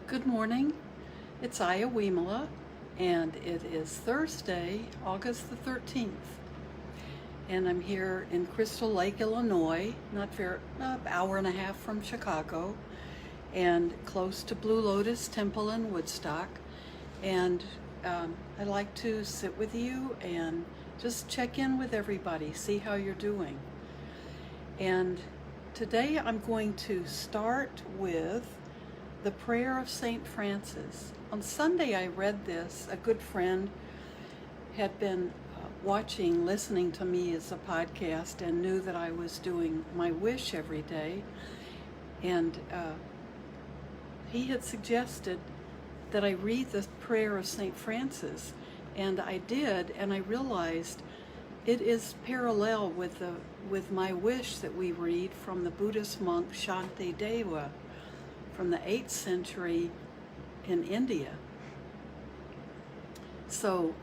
Good morning. It's Ayya Vimala, and it is Thursday, August the 13th. And I'm here in Crystal Lake, Illinois, not very, an hour and a half from Chicago, and close to Blue Lotus Temple in Woodstock. And I'd like to sit with you and just check in with everybody, see how you're doing. And today I'm going to start with the prayer of St. Francis. On Sunday I read this. A good friend had been listening to me as a podcast and knew that I was doing my wish every day. And he had suggested that I read the prayer of St. Francis. And I did, and I realized it is parallel with my wish that we read from the Buddhist monk Shantideva from the 8th century in India. So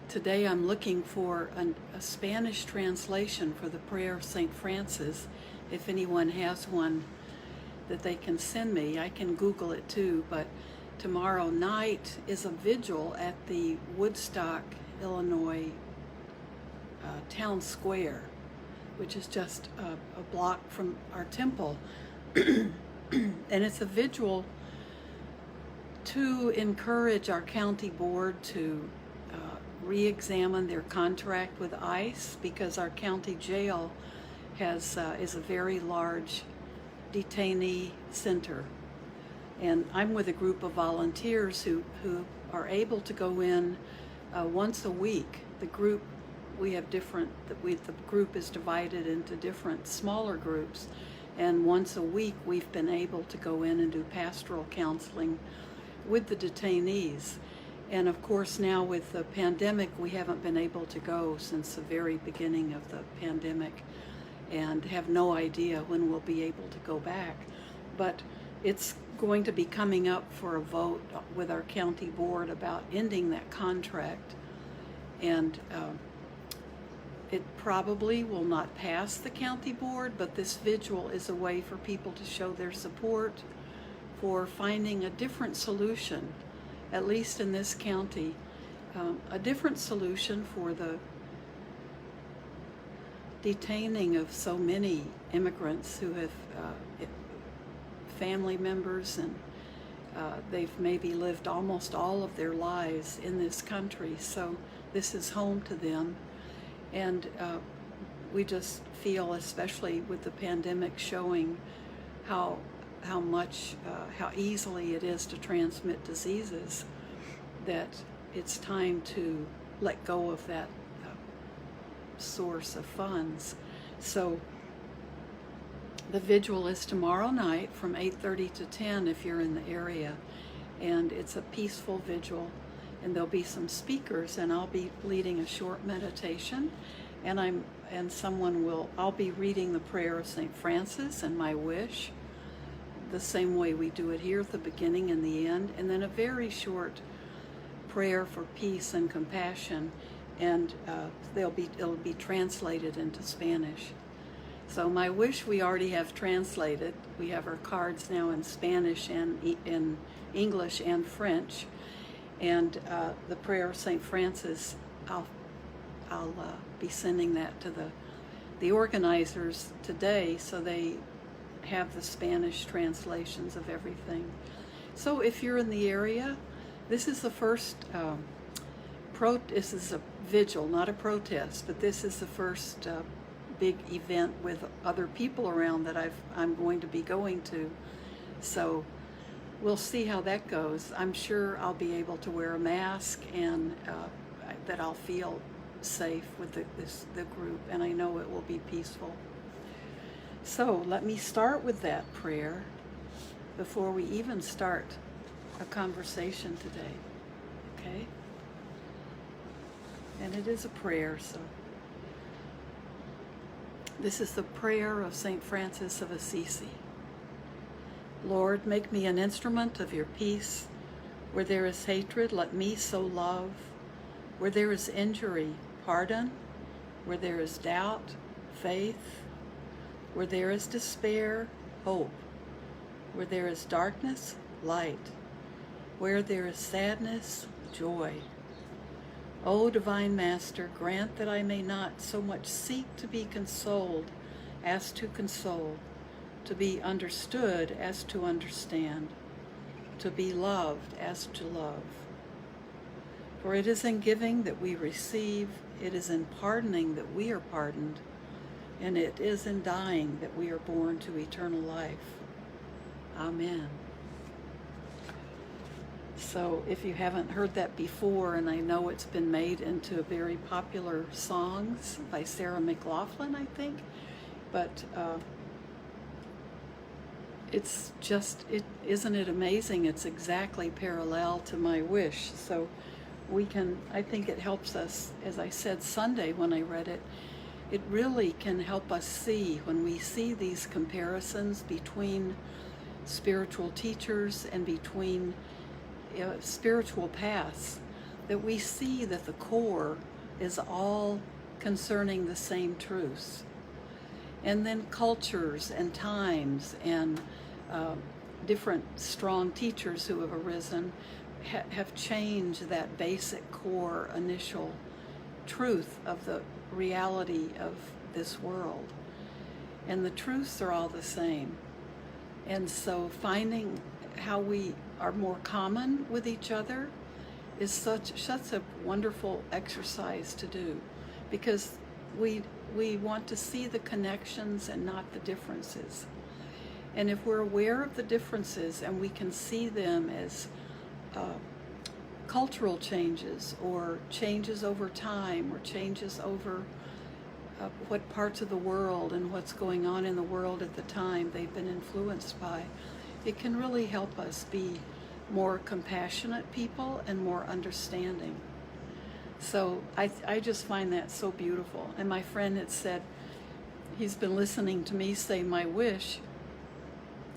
today I'm looking for a Spanish translation for the prayer of St. Francis. If anyone has one that they can send me, I can Google it too. But tomorrow night is a vigil at the Woodstock, Illinois town square, which is just a block from our temple. And it's a vigil to encourage our county board to re-examine their contract with ICE, because our county jail is a very large detainee center. And I'm with a group of volunteers who are able to go in once a week. The group is divided into different smaller groups. And once a week, we've been able to go in and do pastoral counseling with the detainees. And of course, now with the pandemic, we haven't been able to go since the very beginning of the pandemic, and have no idea when we'll be able to go back. But it's going to be coming up for a vote with our county board about ending that contract. And it probably will not pass the county board, but this vigil is a way for people to show their support for finding a different solution, at least in this county, a different solution for the detaining of so many immigrants who have family members, and they've maybe lived almost all of their lives in this country, so this is home to them. And we just feel, especially with the pandemic showing how easily it is to transmit diseases, that it's time to let go of that source of funds. So the vigil is tomorrow night from 8:30 to 10 if you're in the area, and it's a peaceful vigil. And there'll be some speakers, and I'll be leading a short meditation, and I'll be reading the prayer of St. Francis and my wish, the same way we do it here at the beginning and the end, and then a very short prayer for peace and compassion, and it'll be translated into Spanish. So my wish we already have translated. We have our cards now in Spanish and in English and French. And the prayer of St. Francis, I'll be sending that to the organizers today, so they have the Spanish translations of everything. So if you're in the area, this is the first this is a vigil, not a protest, but this is the first big event with other people around that I'm going to be going to. So we'll see how that goes. I'm sure I'll be able to wear a mask, and that I'll feel safe with the group, and I know it will be peaceful. So let me start with that prayer before we even start a conversation today, okay? And it is a prayer, so this is the prayer of St. Francis of Assisi. Lord, make me an instrument of your peace. Where there is hatred, let me sow love. Where there is injury, pardon. Where there is doubt, faith. Where there is despair, hope. Where there is darkness, light. Where there is sadness, joy. O Divine Master, grant that I may not so much seek to be consoled as to console, to be understood as to understand, to be loved as to love. For it is in giving that we receive, it is in pardoning that we are pardoned, and it is in dying that we are born to eternal life. Amen. So if you haven't heard that before, and I know it's been made into very popular songs by Sarah McLachlan, I think, but it's just, isn't it amazing? It's exactly parallel to my wish. So we can, I think it helps us, as I said Sunday when I read it, it really can help us see, when we see these comparisons between spiritual teachers and between spiritual paths, that we see that the core is all concerning the same truths. And then cultures and times and different strong teachers who have arisen have changed that basic core initial truth of the reality of this world. And the truths are all the same. And so finding how we are more common with each other is such a wonderful exercise to do, because we want to see the connections and not the differences. And if we're aware of the differences and we can see them as cultural changes or changes over time or changes over what parts of the world and what's going on in the world at the time they've been influenced by, it can really help us be more compassionate people and more understanding. So I just find that so beautiful. And my friend had said, he's been listening to me say my wish,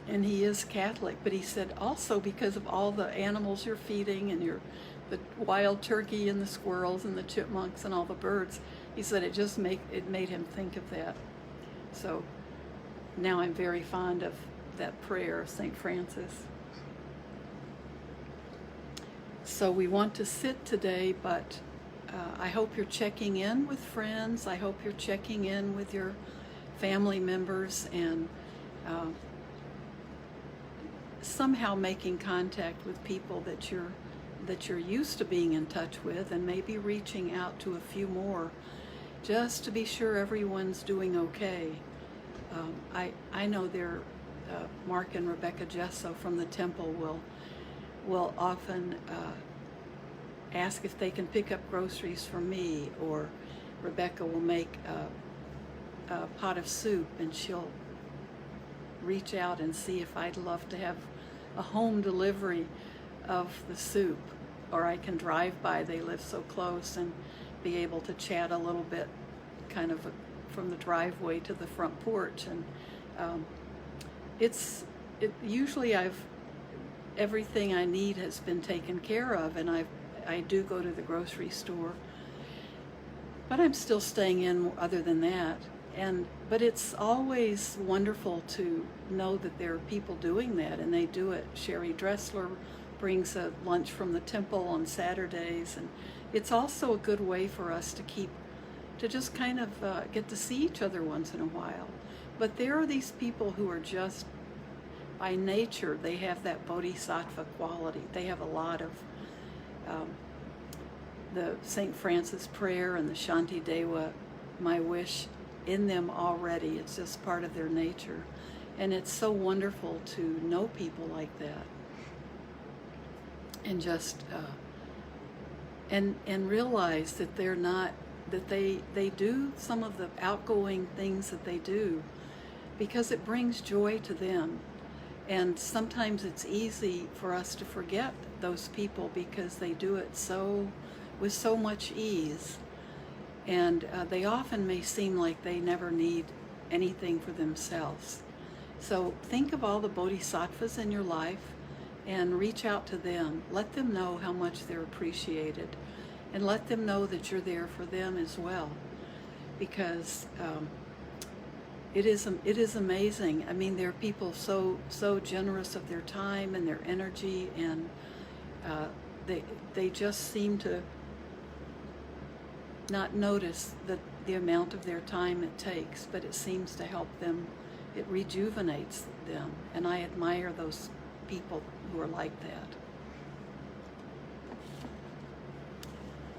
and he is Catholic, but he said also because of all the animals you're feeding and the wild turkey and the squirrels and the chipmunks and all the birds, he said it made him think of that. So now I'm very fond of that prayer of St. Francis. So we want to sit today, but I hope you're checking in with friends. I hope you're checking in with your family members and somehow making contact with people that you're used to being in touch with, and maybe reaching out to a few more just to be sure everyone's doing okay. I know Mark and Rebecca Gesso from the temple will often ask if they can pick up groceries for me, or Rebecca will make a pot of soup and she'll reach out and see if I'd love to have a home delivery of the soup, or I can drive by, they live so close, and be able to chat a little bit kind of from the driveway to the front porch. And usually everything I need has been taken care of, and I do go to the grocery store, but I'm still staying in other than that. But it's always wonderful to know that there are people doing that, and they do it. Sherry Dressler brings a lunch from the temple on Saturdays, and it's also a good way for us to just kind of get to see each other once in a while. But there are these people who are just, by nature, they have that bodhisattva quality. They have a lot of the St. Francis prayer and the Shanti Dewa, my wish, in them already. It's just part of their nature. And it's so wonderful to know people like that. And just, and realize that they're not, that they do some of the outgoing things that they do because it brings joy to them. And sometimes it's easy for us to forget those people because they do it with so much ease. And they often may seem like they never need anything for themselves. So think of all the bodhisattvas in your life and reach out to them. Let them know how much they're appreciated, and let them know that you're there for them as well. Because it is amazing. I mean, there are people so generous of their time and their energy, and uh, they just seem to not notice the amount of their time it takes, but it seems to help them. It rejuvenates them, and I admire those people who are like that.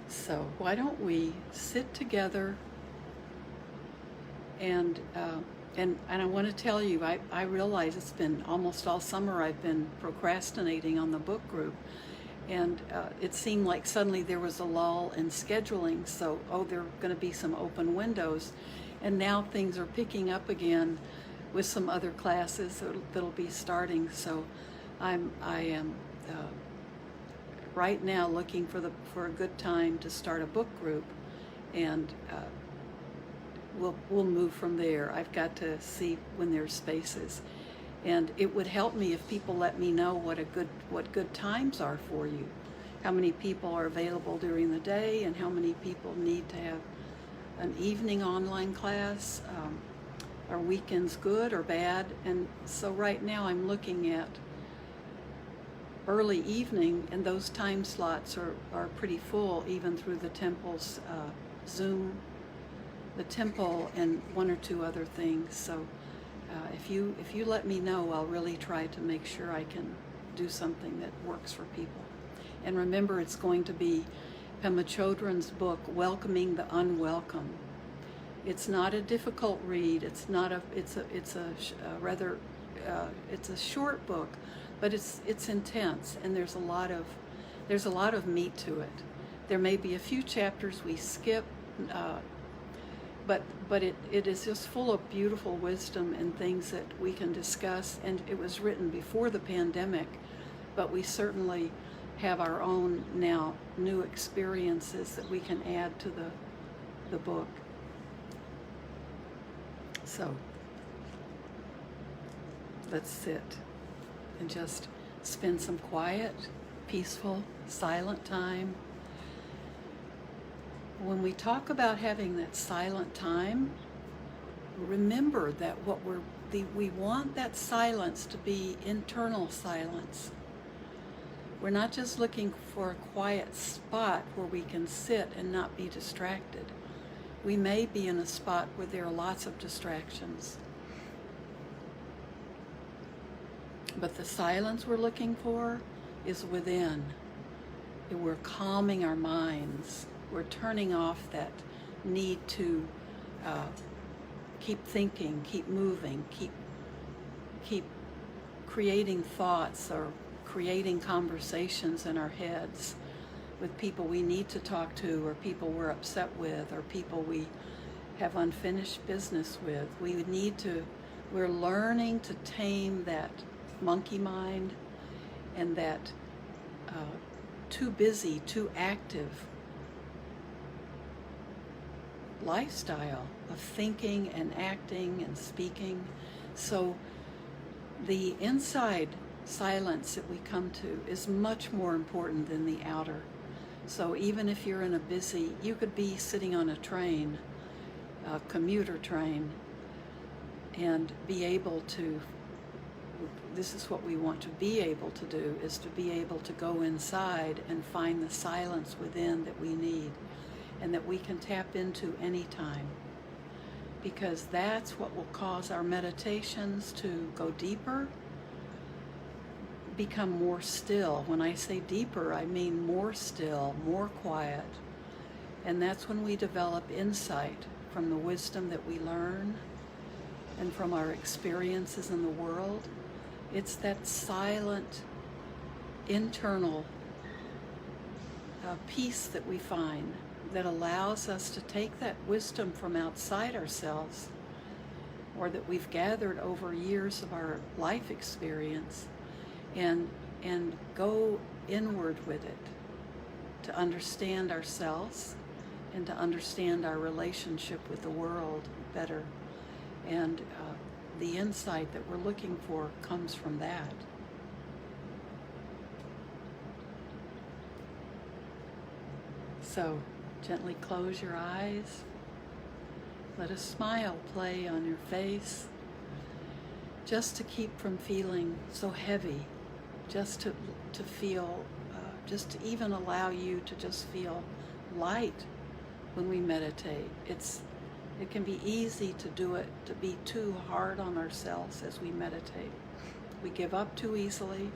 So why don't we sit together, and I want to tell you, I realize it's been almost all summer I've been procrastinating on the book group, and it seemed like suddenly there was a lull in scheduling, so there are going to be some open windows, and now things are picking up again with some other classes that'll be starting. So I am right now looking for a good time to start a book group, and we'll move from there. I've got to see when there's spaces, and it would help me if people let me know what good times are for you, how many people are available during the day, and how many people need to have an evening online class. Are weekends good or bad? And so right now I'm looking at early evening, and those time slots are pretty full, even through the temple's Zoom, the temple, and one or two other things. So if you let me know, I'll really try to make sure I can do something that works for people. And remember, it's going to be Pema Chodron's book, Welcoming the Unwelcome. It's not a difficult read. It's a short book, but it's intense, and there's a lot of meat to it. There may be a few chapters we skip, but it is just full of beautiful wisdom and things that we can discuss. And it was written before the pandemic, but we certainly have our own now new experiences that we can add to the book. So let's sit and just spend some quiet, peaceful, silent time. When we talk about having that silent time, remember that we want that silence to be internal silence. We're not just looking for a quiet spot where we can sit and not be distracted. We may be in a spot where there are lots of distractions. But the silence we're looking for is within. We're calming our minds. We're turning off that need to keep thinking, keep moving, keep creating thoughts or creating conversations in our heads with people we need to talk to, or people we're upset with, or people we have unfinished business with. We're learning to tame that monkey mind and that too busy, too active lifestyle of thinking and acting and speaking. So the inside silence that we come to is much more important than the outer. So even if you're in you could be sitting on a train, a commuter train, and be able to, this is what we want to be able to do, is to be able to go inside and find the silence within that we need and that we can tap into anytime. Because that's what will cause our meditations to go deeper, become more still. When I say deeper, I mean more still, more quiet. And that's when we develop insight from the wisdom that we learn and from our experiences in the world. It's that silent, internal peace that we find that allows us to take that wisdom from outside ourselves, or that we've gathered over years of our life experience, and go inward with it to understand ourselves and to understand our relationship with the world better. And the insight that we're looking for comes from that. So gently close your eyes Let a smile play on your face, just to keep from feeling so heavy, just to feel, just to even allow you to just feel light when we meditate. It can be easy to do it, to be too hard on ourselves as we meditate. We give up too easily,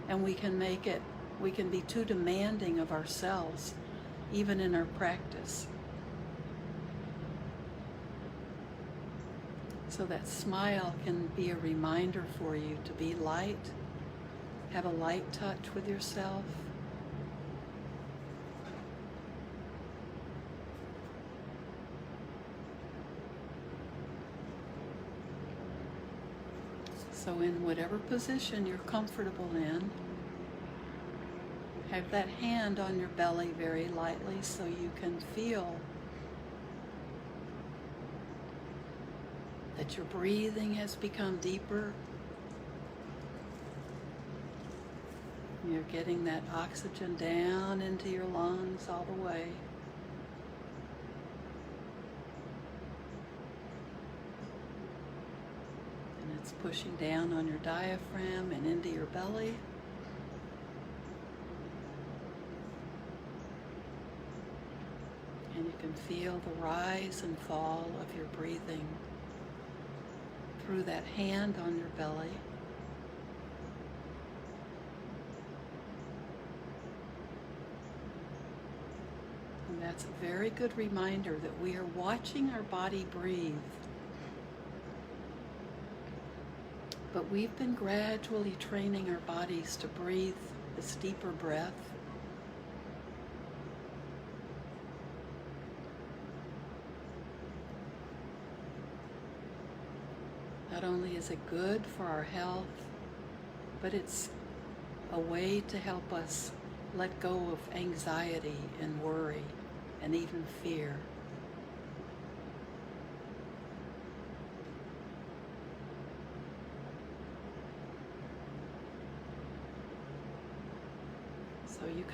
and we can be too demanding of ourselves, even in our practice. So that smile can be a reminder for you to be light, have a light touch with yourself. So in whatever position you're comfortable in, have that hand on your belly very lightly so you can feel that your breathing has become deeper. You're getting that oxygen down into your lungs all the way. And it's pushing down on your diaphragm and into your belly. And you can feel the rise and fall of your breathing through that hand on your belly. And that's a very good reminder that we are watching our body breathe. But we've been gradually training our bodies to breathe this deeper breath. Not only is it good for our health, but it's a way to help us let go of anxiety and worry and even fear. So you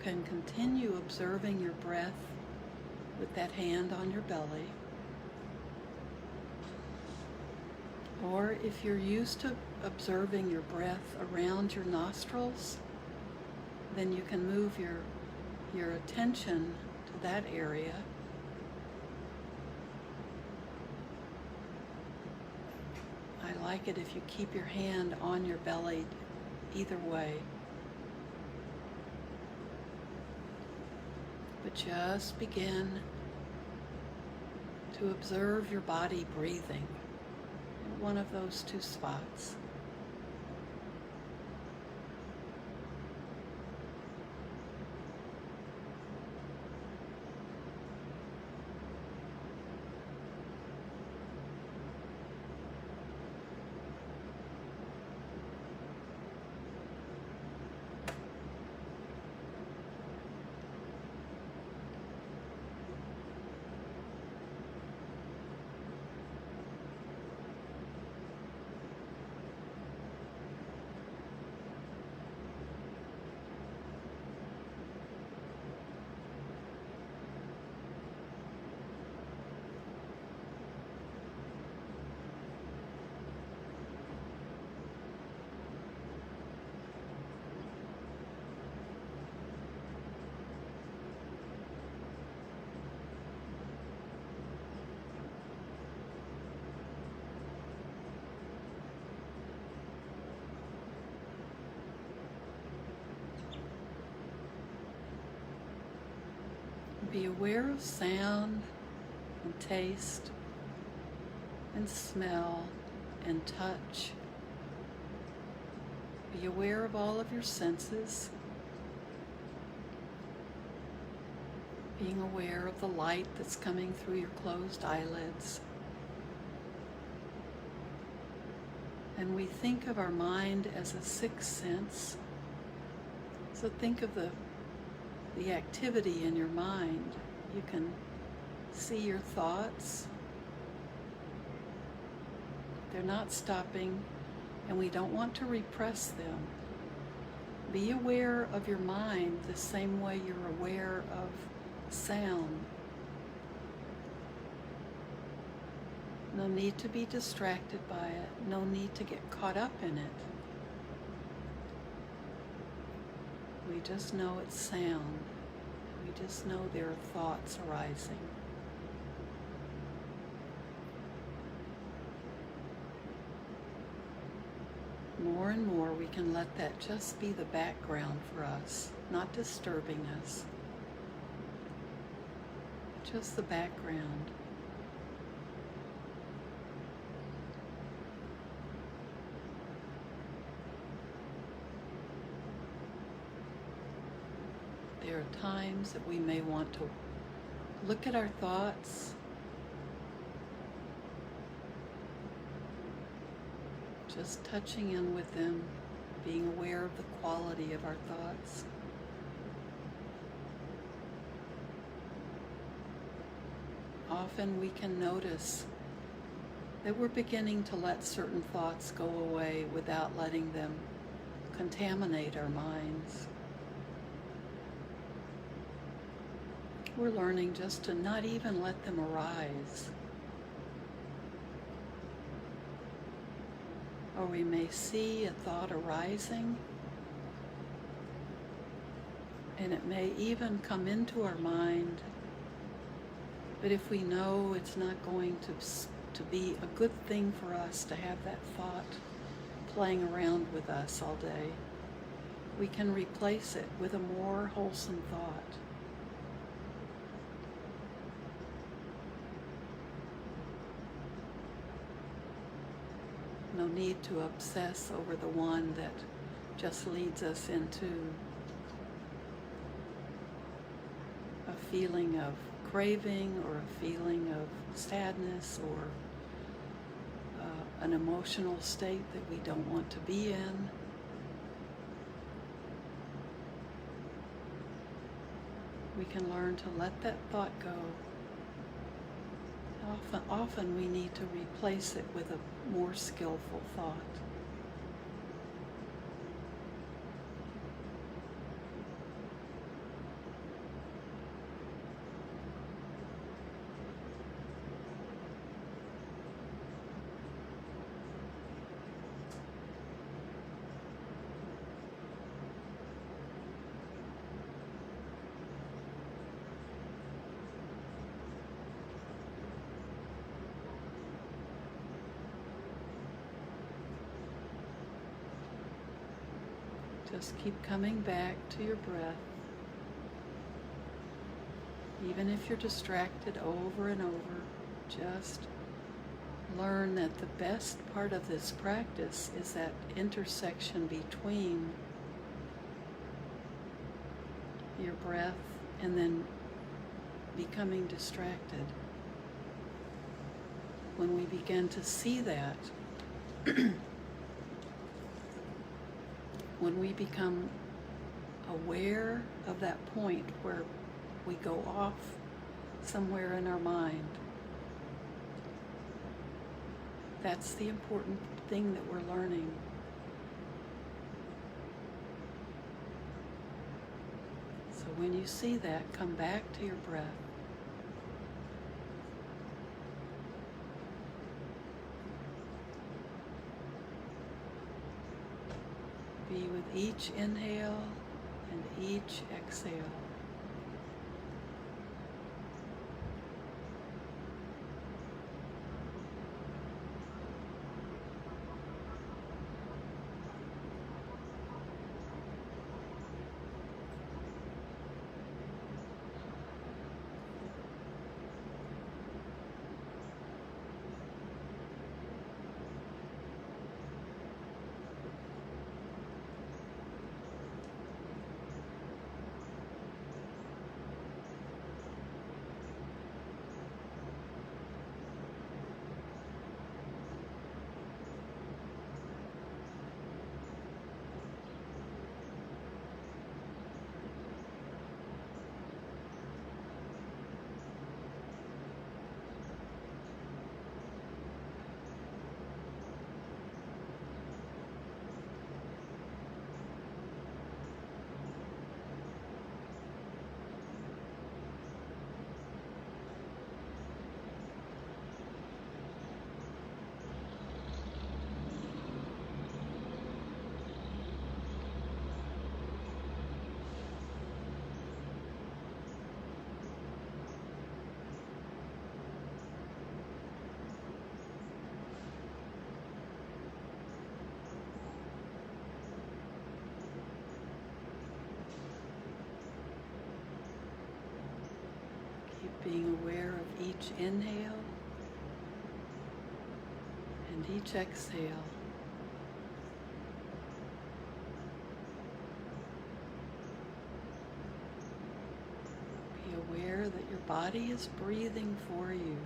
can continue observing your breath with that hand on your belly. Or if you're used to observing your breath around your nostrils, then you can move your attention to that area. I like it if you keep your hand on your belly either way. But just begin to observe your body breathing in one of those two spots. Be aware of sound and taste and smell and touch. Be aware of all of your senses. Being aware of the light that's coming through your closed eyelids. And we think of our mind as a sixth sense. So think of the activity in your mind. You can see your thoughts. They're not stopping, and we don't want to repress them. Be aware of your mind the same way you're aware of sound. No need to be distracted by it. No need to get caught up in it. We just know it's sound. We just know there are thoughts arising. More and more we can let that just be the background for us, not disturbing us. Just the background. There are times that we may want to look at our thoughts, just touching in with them, being aware of the quality of our thoughts. Often we can notice that we're beginning to let certain thoughts go away without letting them contaminate our minds. We're learning just to not even let them arise. Or we may see a thought arising, and it may even come into our mind, but if we know it's not going to be a good thing for us to have that thought playing around with us all day, we can replace it with a more wholesome thought. No need to obsess over the one that just leads us into a feeling of craving or a feeling of sadness or an emotional state that we don't want to be in. We can learn to let that thought go. Often we need to replace it with a more skillful thought. Just keep coming back to your breath. Even if you're distracted over and over, just learn that the best part of this practice is that intersection between your breath and then becoming distracted. When we begin to see that, when we become aware of that point where we go off somewhere in our mind, that's the important thing that we're learning. So when you see that, come back to your breath. Be with each inhale and each exhale. each inhale and each exhale. Be aware that your body is breathing for you.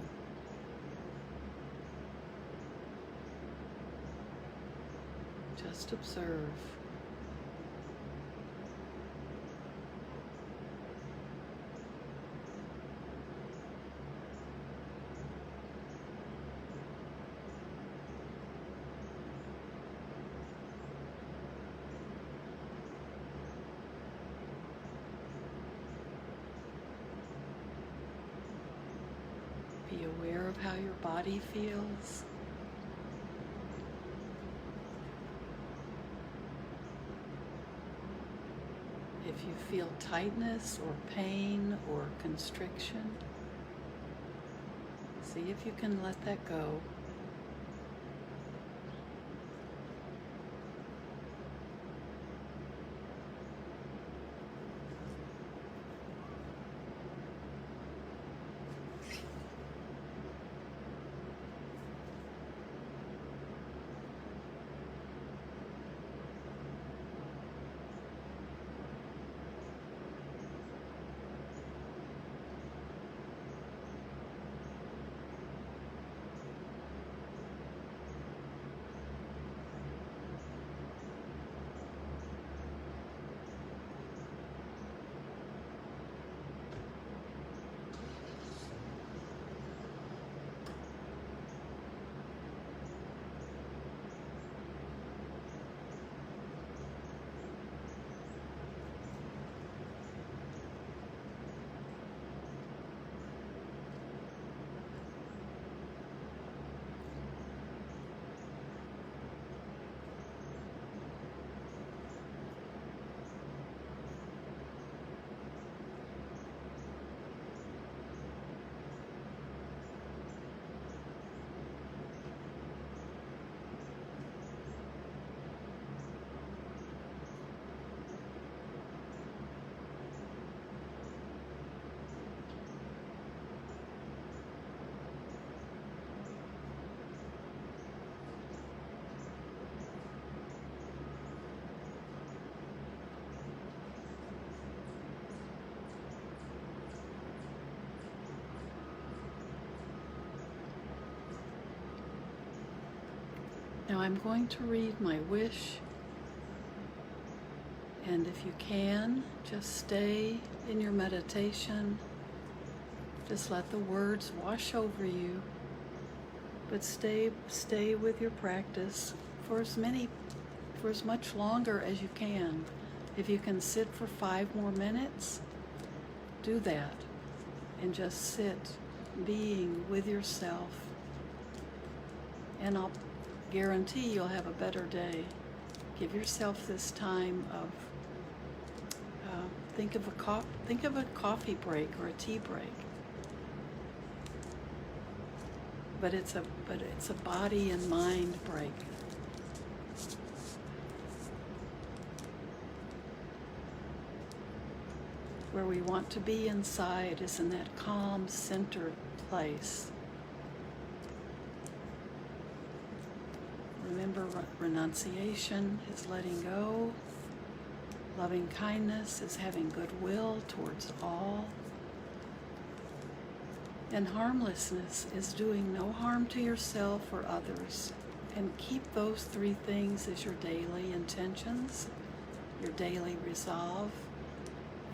Just observe. Be aware of how your body feels. If you feel tightness or pain or constriction, see if you can let that go. Now I'm going to read my wish, and if you can, just stay in your meditation. Just let the words wash over you, but stay with your practice for as much longer as you can. If you can sit for 5 more minutes, do that, and just sit, being with yourself, and I'll guarantee you'll have a better day. Give yourself this time of think of a coffee break or a tea break. But it's a body and mind break. Where we want to be inside is in that calm, centered place. Remember, renunciation is letting go. Loving kindness is having goodwill towards all. And harmlessness is doing no harm to yourself or others. And keep those 3 things as your daily intentions, your daily resolve,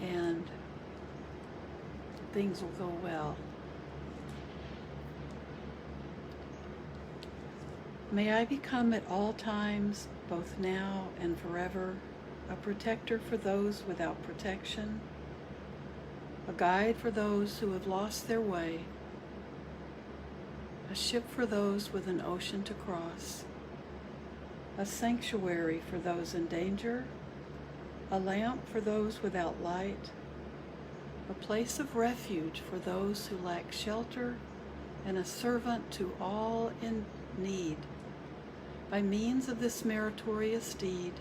and things will go well. May I become at all times, both now and forever, a protector for those without protection, a guide for those who have lost their way, a ship for those with an ocean to cross, a sanctuary for those in danger, a lamp for those without light, a place of refuge for those who lack shelter, and a servant to all in need. By means of this meritorious deed,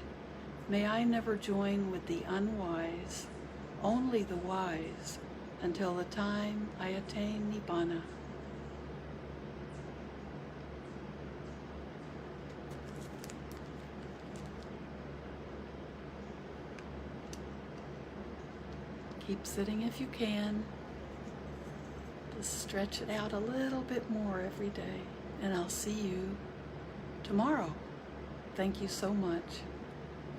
may I never join with the unwise, only the wise, until the time I attain Nibbana. Keep sitting if you can. Just stretch it out a little bit more every day. And I'll see you tomorrow. Thank you so much.